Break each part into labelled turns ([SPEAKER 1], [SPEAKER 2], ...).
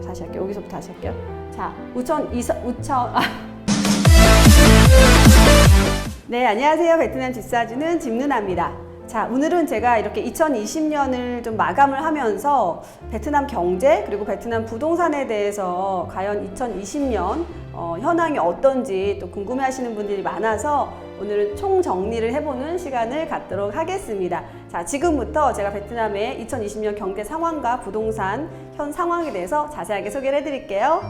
[SPEAKER 1] 다시 할게요. 여기서부터 다시 할게요. 자, 네, 안녕하세요. 베트남 집사주는 집누나입니다. 자, 오늘은 제가 이렇게 2020년을 좀 마감을 하면서 베트남 경제 그리고 베트남 부동산에 대해서 과연 2020년 현황이 어떤지 또 궁금해 하시는 분들이 많아서 오늘은 총 정리를 해보는 시간을 갖도록 하겠습니다. 자, 지금부터 제가 베트남의 2020년 경제 상황과 부동산 현 상황에 대해서 자세하게 소개를 해드릴게요.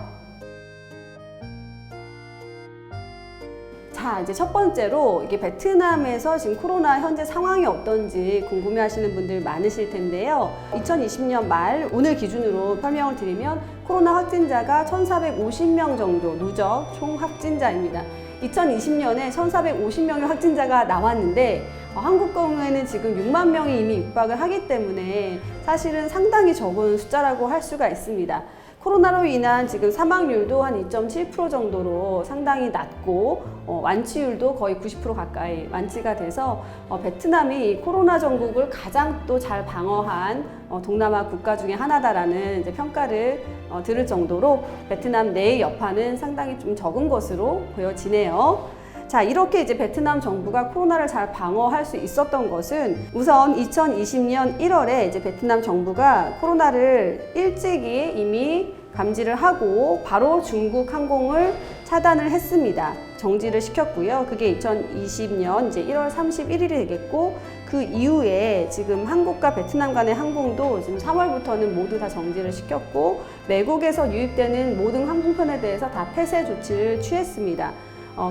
[SPEAKER 1] 자, 이제 첫 번째로 이게 베트남에서 지금 코로나 현재 상황이 어떤지 궁금해 하시는 분들 많으실 텐데요. 2020년 말 오늘 기준으로 설명을 드리면 코로나 확진자가 1,450명 정도 누적 총 확진자입니다. 2020년에 1,450명의 확진자가 나왔는데 한국 경우에는 지금 6만 명이 이미 육박을 하기 때문에 사실은 상당히 적은 숫자라고 할 수가 있습니다. 코로나로 인한 지금 사망률도 한 2.7% 정도로 상당히 낮고 완치율도 거의 90% 가까이 완치가 돼서 베트남이 코로나 전국을 가장 또 잘 방어한 동남아 국가 중에 하나다라는 이제 평가를 들을 정도로 베트남 내의 여파는 상당히 좀 적은 것으로 보여지네요. 자, 이렇게 이제 베트남 정부가 코로나를 잘 방어할 수 있었던 것은 우선 2020년 1월에 이제 베트남 정부가 코로나를 일찍이 이미 감지를 하고 바로 중국 항공을 차단을 했습니다. 정지를 시켰고요. 그게 2020년 이제 1월 31일이 되겠고 그 이후에 지금 한국과 베트남 간의 항공도 지금 3월부터는 모두 다 정지를 시켰고 외국에서 유입되는 모든 항공편에 대해서 다 폐쇄 조치를 취했습니다.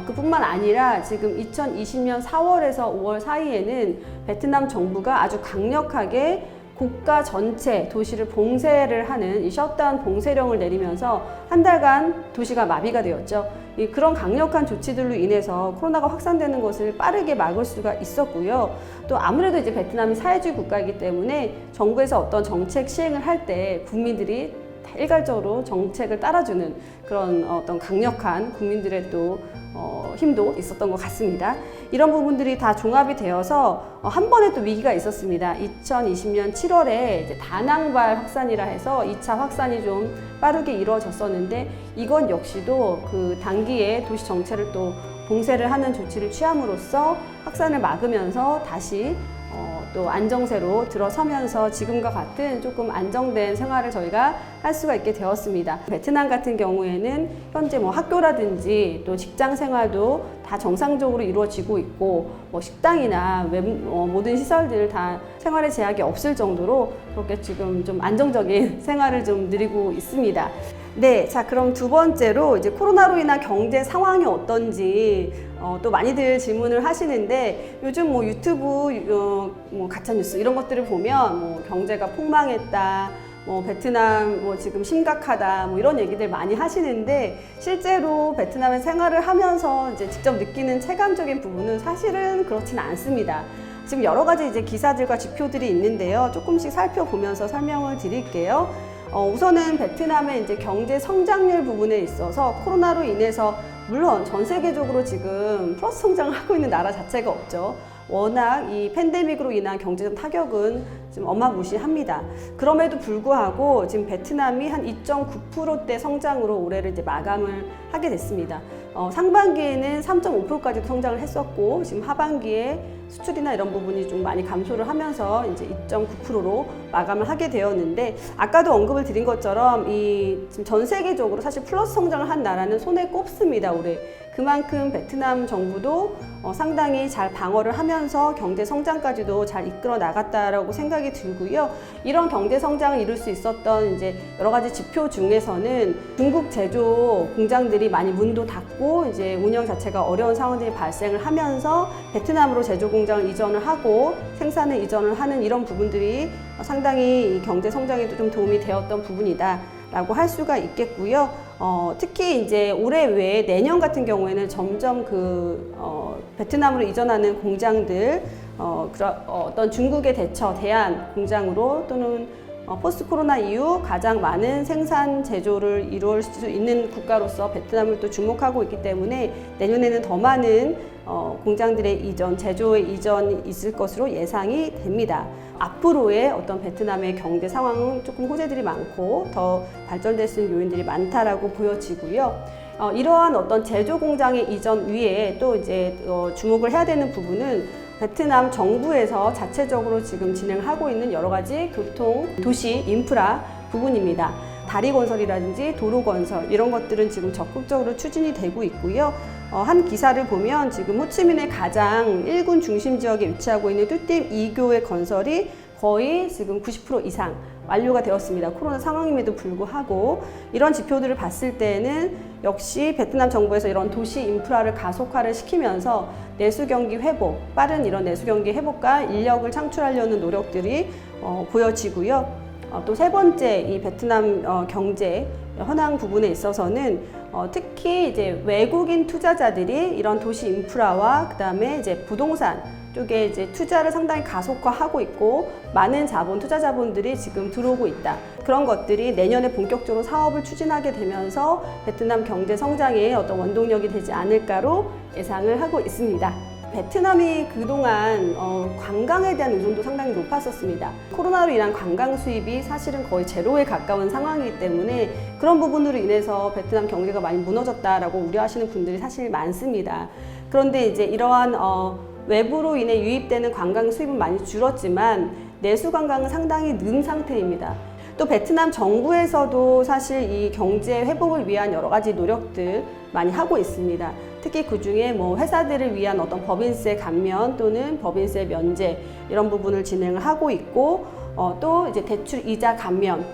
[SPEAKER 1] 그뿐만 아니라 지금 2020년 4월에서 5월 사이에는 베트남 정부가 아주 강력하게 국가 전체 도시를 봉쇄를 하는 이 셧다운 봉쇄령을 내리면서 한 달간 도시가 마비가 되었죠. 그런 강력한 조치들로 인해서 코로나가 확산되는 것을 빠르게 막을 수가 있었고요. 또 아무래도 이제 베트남이 사회주의 국가이기 때문에 정부에서 어떤 정책 시행을 할 때 국민들이 일괄적으로 정책을 따라주는 그런 어떤 강력한 국민들의 또 힘도 있었던 것 같습니다. 이런 부분들이 다 종합이 되어서 한 번에 또 위기가 있었습니다. 2020년 7월에 이제 다낭발 확산이라 해서 2차 확산이 좀 빠르게 이루어졌었는데 이건 역시도 그 단기에 도시 전체를 또 봉쇄를 하는 조치를 취함으로써 확산을 막으면서 다시 또 안정세로 들어서면서 지금과 같은 조금 안정된 생활을 저희가 할 수가 있게 되었습니다. 베트남 같은 경우에는 현재 뭐 학교라든지 또 직장 생활도 다 정상적으로 이루어지고 있고 식당이나 모든 시설들 다 생활에 제약이 없을 정도로 그렇게 지금 좀 안정적인 생활을 좀 누리고 있습니다. 네, 자, 그럼 두 번째로 이제 코로나로 인한 경제 상황이 어떤지 또 많이들 질문을 하시는데 요즘 뭐 유튜브 뭐 가짜뉴스 이런 것들을 보면 뭐 경제가 폭망했다, 뭐 베트남 뭐 지금 심각하다 뭐 이런 얘기들 많이 하시는데 실제로 베트남에 생활을 하면서 이제 직접 느끼는 체감적인 부분은 사실은 그렇지는 않습니다. 지금 여러 가지 이제 기사들과 지표들이 있는데요. 조금씩 살펴보면서 설명을 드릴게요. 우선은 베트남의 이제 경제 성장률 부분에 있어서 코로나로 인해서 물론 전 세계적으로 지금 플러스 성장을 하고 있는 나라 자체가 없죠. 워낙 이 팬데믹으로 인한 경제적 타격은 지금 어마무시합니다. 그럼에도 불구하고 지금 베트남이 한 2.9%대 성장으로 올해를 이제 마감을 하게 됐습니다. 상반기에는 3.5%까지도 성장을 했었고 지금 하반기에 수출이나 이런 부분이 좀 많이 감소를 하면서 이제 2.9%로 마감을 하게 되었는데 아까도 언급을 드린 것처럼 지금 전 세계적으로 사실 플러스 성장을 한 나라는 손에 꼽습니다, 올해. 그만큼 베트남 정부도 상당히 잘 방어를 하면서 경제 성장까지도 잘 이끌어 나갔다라고 생각이 들고요. 이런 경제 성장을 이룰 수 있었던 이제 여러 가지 지표 중에서는 중국 제조 공장들이 많이 문도 닫고 이제 운영 자체가 어려운 상황들이 발생을 하면서 베트남으로 제조 공장을 이전을 하고 생산을 이전을 하는 이런 부분들이 상당히 이 경제 성장에도 좀 도움이 되었던 부분이다라고 할 수가 있겠고요. 특히 이제 올해 외에 내년 같은 경우에는 점점 베트남으로 이전하는 공장들, 어떤 중국의 대처, 대안 공장으로 또는 포스트 코로나 이후 가장 많은 생산 제조를 이룰 수 있는 국가로서 베트남을 또 주목하고 있기 때문에 내년에는 더 많은 공장들의 이전, 제조의 이전이 있을 것으로 예상이 됩니다. 앞으로의 어떤 베트남의 경제 상황은 조금 호재들이 많고 더 발전될 수 있는 요인들이 많다라고 보여지고요. 이러한 어떤 제조 공장의 이전 위에 또 이제 주목을 해야 되는 부분은 베트남 정부에서 자체적으로 지금 진행하고 있는 여러 가지 교통, 도시, 인프라 부분입니다. 다리 건설이라든지 도로 건설 이런 것들은 지금 적극적으로 추진이 되고 있고요. 한 기사를 보면 지금 호치민의 가장 1군 중심 지역에 위치하고 있는 뚜띠 2교의 건설이 거의 지금 90% 이상 완료가 되었습니다. 코로나 상황임에도 불구하고 이런 지표들을 봤을 때는 역시 베트남 정부에서 이런 도시 인프라를 가속화를 시키면서 내수 경기 회복, 빠른 이런 내수 경기 회복과 인력을 창출하려는 노력들이 보여지고요. 또 세 번째 이 베트남 경제 현황 부분에 있어서는 특히 이제 외국인 투자자들이 이런 도시 인프라와 그다음에 이제 부동산 쪽에 이제 투자를 상당히 가속화하고 있고 많은 자본, 투자 자본들이 지금 들어오고 있다. 그런 것들이 내년에 본격적으로 사업을 추진하게 되면서 베트남 경제 성장의 어떤 원동력이 되지 않을까로 예상을 하고 있습니다. 베트남이 그동안 관광에 대한 의존도 상당히 높았었습니다. 코로나로 인한 관광 수입이 사실은 거의 제로에 가까운 상황이기 때문에 그런 부분으로 인해서 베트남 경제가 많이 무너졌다라고 우려하시는 분들이 사실 많습니다. 그런데 이제 이러한 외부로 인해 유입되는 관광 수입은 많이 줄었지만 내수 관광은 상당히 는 상태입니다. 또 베트남 정부에서도 사실 이 경제 회복을 위한 여러 가지 노력들 많이 하고 있습니다. 특히 그 중에 뭐 회사들을 위한 어떤 법인세 감면 또는 법인세 면제 이런 부분을 진행을 하고 있고 또 이제 대출 이자 감면,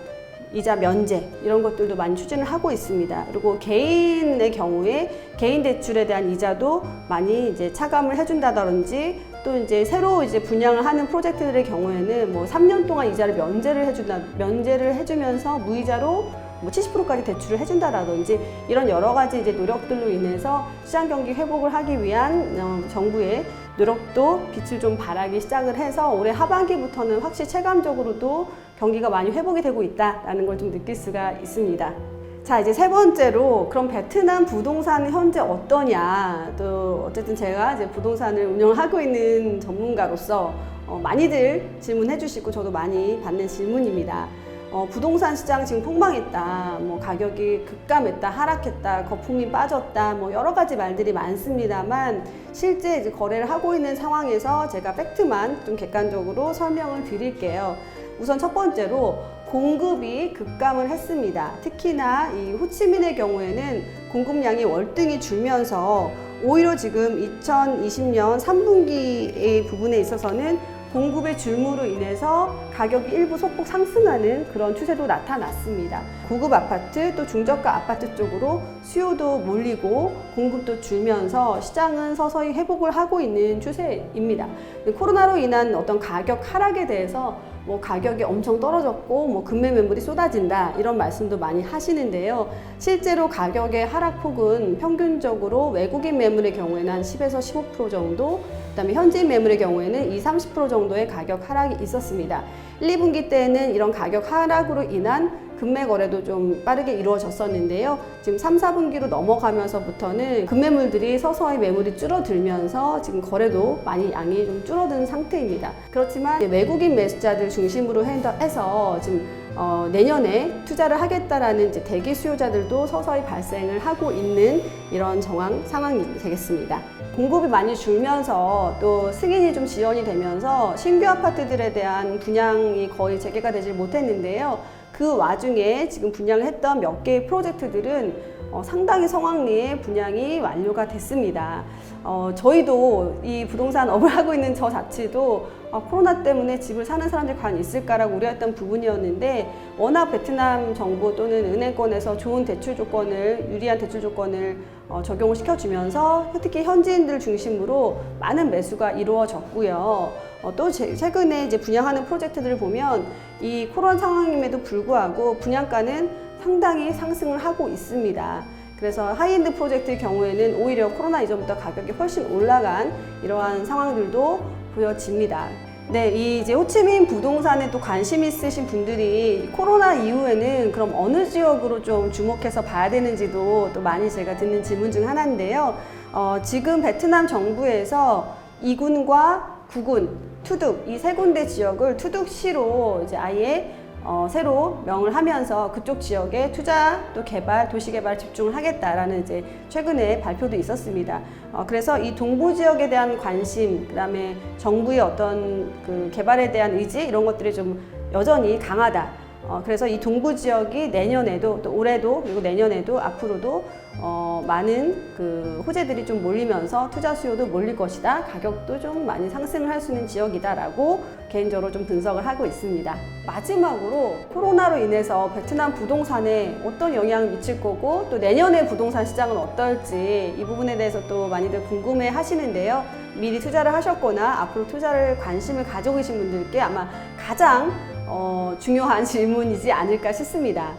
[SPEAKER 1] 이자 면제 이런 것들도 많이 추진을 하고 있습니다. 그리고 개인의 경우에 개인 대출에 대한 이자도 많이 이제 차감을 해준다든지 또 이제 새로 이제 분양을 하는 프로젝트들의 경우에는 뭐 3년 동안 이자를 면제를 해주면서 무이자로 뭐 70%까지 대출을 해준다라든지 이런 여러 가지 이제 노력들로 인해서 시장 경기 회복을 하기 위한 정부의 노력도 빛을 좀 발하기 시작을 해서 올해 하반기부터는 확실히 체감적으로도 경기가 많이 회복이 되고 있다라는 걸 좀 느낄 수가 있습니다. 자, 이제 세 번째로 그럼 베트남 부동산은 현재 어떠냐? 또 어쨌든 제가 이제 부동산을 운영하고 있는 전문가로서 많이들 질문해 주시고 저도 많이 받는 질문입니다. 부동산 시장 지금 폭망했다, 뭐 가격이 급감했다, 하락했다, 거품이 빠졌다, 뭐 여러 가지 말들이 많습니다만 실제 이제 거래를 하고 있는 상황에서 제가 팩트만 좀 객관적으로 설명을 드릴게요. 우선 첫 번째로 공급이 급감을 했습니다. 특히나 이 호치민의 경우에는 공급량이 월등히 줄면서 오히려 지금 2020년 3분기의 부분에 있어서는 공급의 줄무로 인해서 가격이 일부 소폭 상승하는 그런 추세도 나타났습니다. 고급 아파트 또 중저가 아파트 쪽으로 수요도 몰리고 공급도 줄면서 시장은 서서히 회복을 하고 있는 추세입니다. 코로나로 인한 어떤 가격 하락에 대해서 뭐 가격이 엄청 떨어졌고 뭐 금매 매물이 쏟아진다 이런 말씀도 많이 하시는데요. 실제로 가격의 하락폭은 평균적으로 외국인 매물의 경우에는 한 10에서 15% 정도, 그다음에 현지인 매물의 경우에는 20~30% 정도의 가격 하락이 있었습니다. 1, 2분기 때는 이런 가격 하락으로 인한 금매 거래도 좀 빠르게 이루어졌었는데요. 지금 3, 4분기로 넘어가면서부터는 금매물들이 서서히 매물이 줄어들면서 지금 거래도 많이 양이 좀 줄어든 상태입니다. 그렇지만 외국인 매수자들 중심으로 해서 지금 내년에 투자를 하겠다라는 이제 대기 수요자들도 서서히 발생을 하고 있는 이런 상황이 되겠습니다. 공급이 많이 줄면서 또 승인이 좀 지연이 되면서 신규 아파트들에 대한 분양이 거의 재개가 되질 못했는데요. 그 와중에 지금 분양을 했던 몇 개의 프로젝트들은 상당히 성황리에 분양이 완료가 됐습니다. 저희도 이 부동산 업을 하고 있는 저 자체도 코로나 때문에 집을 사는 사람들이 과연 있을까라고 우려했던 부분이었는데 워낙 베트남 정부 또는 은행권에서 좋은 대출 조건을, 유리한 대출 조건을 적용을 시켜주면서 특히 현지인들 중심으로 많은 매수가 이루어졌고요. 또 최근에 이제 분양하는 프로젝트들을 보면 이 코로나 상황임에도 불구하고 분양가는 상당히 상승을 하고 있습니다. 그래서 하이엔드 프로젝트의 경우에는 오히려 코로나 이전부터 가격이 훨씬 올라간 이러한 상황들도 보여집니다. 네, 이제 호치민 부동산에 또 관심 있으신 분들이 코로나 이후에는 그럼 어느 지역으로 좀 주목해서 봐야 되는지도 또 많이 제가 듣는 질문 중 하나인데요. 지금 베트남 정부에서 2군과 9군 투둑 이 세 군데 지역을 투둑시로 이제 아예 새로 명을 하면서 그쪽 지역에 투자 또 개발, 도시개발 집중을 하겠다라는 이제 최근에 발표도 있었습니다. 그래서 이 동부 지역에 대한 관심, 그다음에 정부의 어떤 그 개발에 대한 의지 이런 것들이 좀 여전히 강하다. 그래서 이 동부 지역이 내년에도 또 올해도 그리고 내년에도 앞으로도 많은 그 호재들이 좀 몰리면서 투자 수요도 몰릴 것이다. 가격도 좀 많이 상승을 할 수 있는 지역이다라고 개인적으로 좀 분석을 하고 있습니다. 마지막으로 코로나로 인해서 베트남 부동산에 어떤 영향을 미칠 거고 또 내년에 부동산 시장은 어떨지 이 부분에 대해서 또 많이들 궁금해 하시는데요. 미리 투자를 하셨거나 앞으로 투자를 관심을 가지고 계신 분들께 아마 가장 중요한 질문이지 않을까 싶습니다.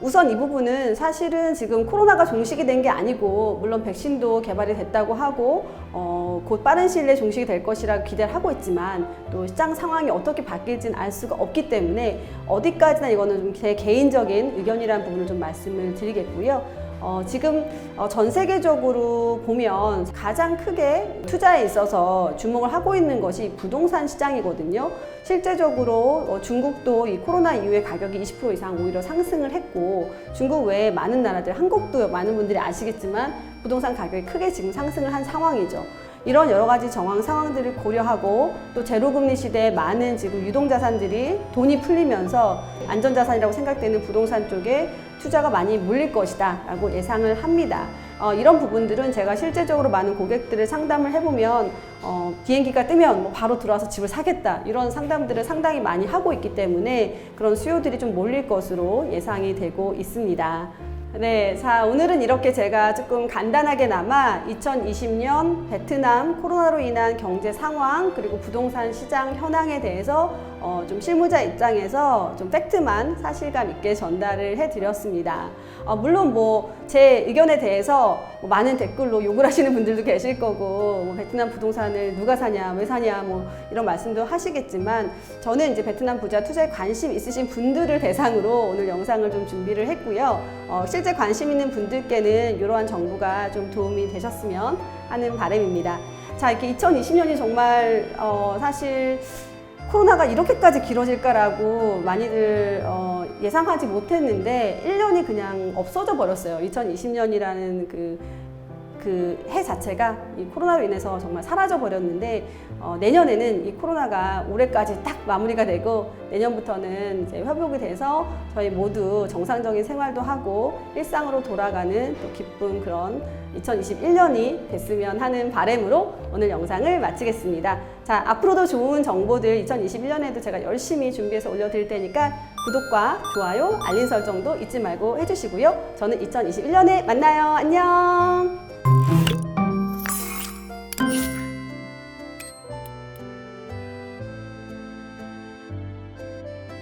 [SPEAKER 1] 우선 이 부분은 사실은 지금 코로나가 종식이 된 게 아니고 물론 백신도 개발이 됐다고 하고 곧 빠른 시일 내에 종식이 될 것이라고 기대를 하고 있지만 또 시장 상황이 어떻게 바뀔지는 알 수가 없기 때문에 어디까지나 이거는 좀 제 개인적인 의견이라는 부분을 좀 말씀을 드리겠고요. 지금 전 세계적으로 보면 가장 크게 투자에 있어서 주목을 하고 있는 것이 부동산 시장이거든요. 실제적으로 중국도 이 코로나 이후에 가격이 20% 이상 오히려 상승을 했고 중국 외에 많은 나라들, 한국도 많은 분들이 아시겠지만 부동산 가격이 크게 지금 상승을 한 상황이죠. 이런 여러 가지 정황 상황들을 고려하고 또 제로금리 시대에 많은 지금 유동자산들이 돈이 풀리면서 안전자산이라고 생각되는 부동산 쪽에 투자가 많이 몰릴 것이다 라고 예상을 합니다. 이런 부분들은 제가 실제적으로 많은 고객들을 상담을 해보면 비행기가 뜨면 뭐 바로 들어와서 집을 사겠다 이런 상담들을 상당히 많이 하고 있기 때문에 그런 수요들이 좀 몰릴 것으로 예상이 되고 있습니다. 네, 자 오늘은 이렇게 제가 조금 간단하게나마 2020년 베트남 코로나로 인한 경제 상황 그리고 부동산 시장 현황에 대해서 좀 실무자 입장에서 좀 팩트만 사실감 있게 전달을 해드렸습니다. 물론 뭐 제 의견에 대해서 뭐 많은 댓글로 욕을 하시는 분들도 계실 거고 뭐 베트남 부동산을 누가 사냐 왜 사냐 뭐 이런 말씀도 하시겠지만 저는 이제 베트남 부자 투자에 관심 있으신 분들을 대상으로 오늘 영상을 좀 준비를 했고요. 실제 관심 있는 분들께는 이러한 정보가 좀 도움이 되셨으면 하는 바람입니다. 자, 이렇게 2020년이 정말 사실 코로나가 이렇게까지 길어질까라고 많이들 예상하지 못했는데 1년이 그냥 없어져 버렸어요. 2020년이라는 그 해 자체가 이 코로나로 인해서 정말 사라져 버렸는데 내년에는 이 코로나가 올해까지 딱 마무리가 되고 내년부터는 이제 회복이 돼서 저희 모두 정상적인 생활도 하고 일상으로 돌아가는 또 기쁜 그런 2021년이 됐으면 하는 바람으로 오늘 영상을 마치겠습니다. 자, 앞으로도 좋은 정보들 2021년에도 제가 열심히 준비해서 올려드릴 테니까 구독과 좋아요, 알림 설정도 잊지 말고 해주시고요. 저는 2021년에 만나요. 안녕!